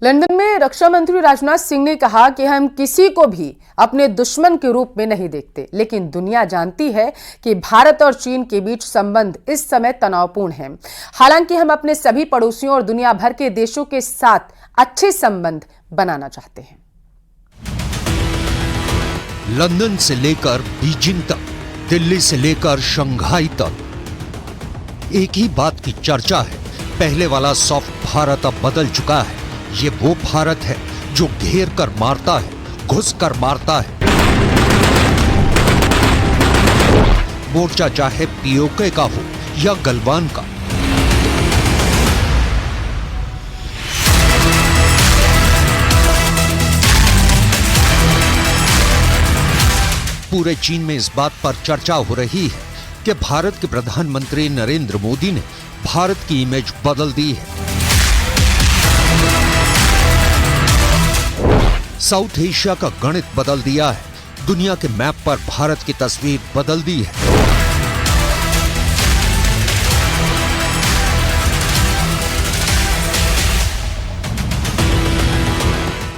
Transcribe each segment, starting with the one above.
London में रक्षा मंत्री राजनाथ सिंह ने कहा कि हम किसी को भी अपने दुश्मन के रूप में नहीं देखते, लेकिन दुनिया जानती है कि भारत और चीन के बीच संबंध इस समय तनावपूर्ण है। हालांकि हम अपने सभी पड़ोसियों और दुनिया भर के देशों के साथ अच्छे संबंध बनाना चाहते हैं। लंदन से लेकर बीजिंग तक, दिल्ली से लेकर शंघाई तक एक ही बात की चर्चा है। पहले वाला सॉफ्ट भारत अब बदल चुका है। ये वो भारत है जो घेर कर मारता है, घुस कर मारता है। मोर्चा चाहे पीओके का हो या गलवान का। पूरे चीन में इस बात पर चर्चा हो रही है कि भारत के प्रधानमंत्री नरेंद्र मोदी ने भारत की इमेज बदल दी है। साउथ एशिया का गणित बदल दिया है। दुनिया के मैप पर भारत की तस्वीर बदल दी है।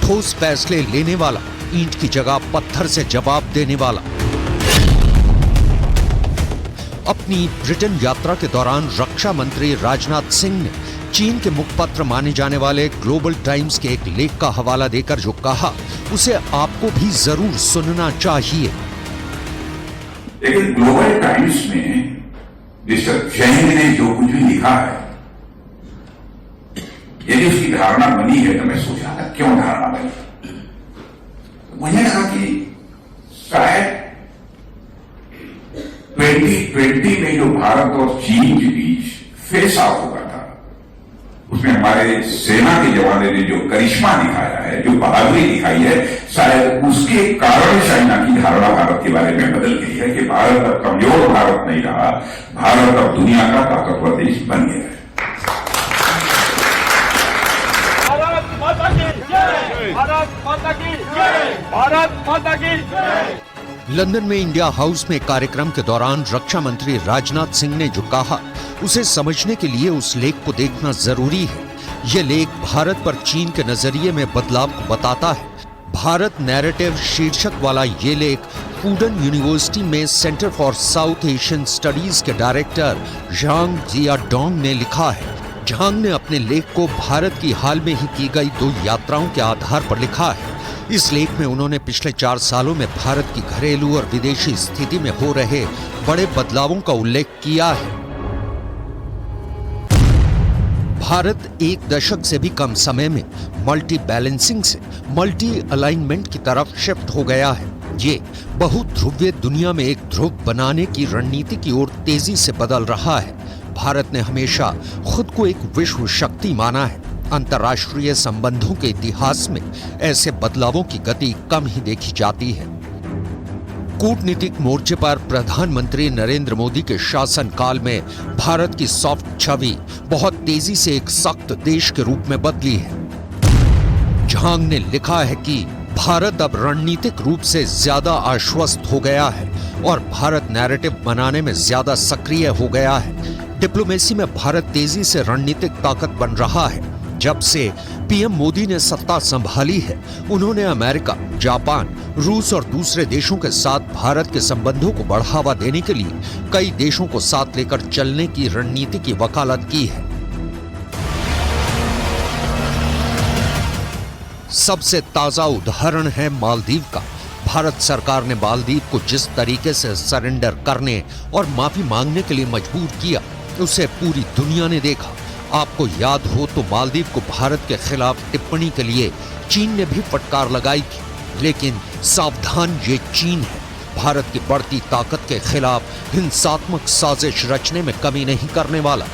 ठोस फैसले लेने वाला, ईंट की जगह पत्थर से जवाब देने वाला। अपनी ब्रिटेन यात्रा के दौरान रक्षा मंत्री राजनाथ सिंह ने चीन के मुखपत्र माने जाने वाले ग्लोबल टाइम्स के एक लेख का हवाला देकर जो कहा, उसे आपको भी जरूर सुनना चाहिए। लेकिन ग्लोबल टाइम्स में मिस्टर जैन ने जो कुछ भी लिखा है, यदि उसकी धारणा बनी है तो मैं सोचा था क्यों धारणा बनी। मुझे लगा कि शायद 2020 में जो भारत और चीन के बीच फेस ऑफ हुआ था, उसमें हमारे सेना के जवानों ने जो करिश्मा दिखाया है, जो बहादुरी दिखाई है, शायद उसके कारण चाइना की धारणा भारत के बारे में बदल गई है कि भारत अब कमजोर भारत नहीं रहा, भारत अब दुनिया का ताकतवर देश बन गया है। भारत माता की जय। लंदन में इंडिया हाउस में कार्यक्रम के दौरान रक्षा मंत्री राजनाथ सिंह ने जो कहा, उसे समझने के लिए उस लेख को देखना जरूरी है। यह लेख भारत पर चीन के नजरिए में बदलाव को बताता है। भारत नैरेटिव शीर्षक वाला ये लेख फूडन यूनिवर्सिटी में centre for south Asian studies के डायरेक्टर झांग जियाडोंग ने लिखा है। झांग ने अपने लेख को भारत की हाल में ही की गई 2 यात्राओं के आधार पर लिखा है। इस लेख में उन्होंने पिछले 4 सालों में भारत की घरेलू और विदेशी स्थिति में हो रहे बड़े बदलावों का उल्लेख किया है। भारत 1 दशक से भी कम समय में मल्टी बैलेंसिंग से मल्टी अलाइनमेंट की तरफ शिफ्ट हो गया है। ये बहुध्रुवीय दुनिया में एक ध्रुव बनाने की रणनीति की ओर तेजी से बदल रहा है। भारत ने हमेशा खुद को एक विश्व शक्ति माना है। अंतर्राष्ट्रीय संबंधों के इतिहास में ऐसे बदलावों की गति कम ही देखी जाती है। कूटनीतिक मोर्चे पर प्रधानमंत्री नरेंद्र मोदी के शासनकाल में भारत की सॉफ्ट छवि बहुत तेजी से एक सख्त देश के रूप में बदली है। झांग ने लिखा है कि भारत अब रणनीतिक रूप से ज्यादा आश्वस्त हो गया है और भारत नैरेटिव बनाने में ज्यादा सक्रिय हो गया है। डिप्लोमेसी में भारत तेजी से रणनीतिक ताकत बन रहा है। जब से पीएम मोदी ने सत्ता संभाली है, उन्होंने अमेरिका, जापान, रूस और दूसरे देशों के साथ भारत के संबंधों को बढ़ावा देने के लिए कई देशों को साथ लेकर चलने की रणनीति की वकालत की है। सबसे ताजा उदाहरण है मालदीव का। भारत सरकार ने मालदीव को जिस तरीके से सरेंडर करने और माफी मांगने के लिए मजबूर किया, उसे पूरी दुनिया ने देखा। आपको याद हो तो मालदीव को भारत के खिलाफ टिप्पणी के लिए चीन ने भी फटकार लगाई थी। लेकिन सावधान, ये चीन है। भारत की बढ़ती ताकत के खिलाफ हिंसात्मक साजिश रचने में कमी नहीं करने वाला।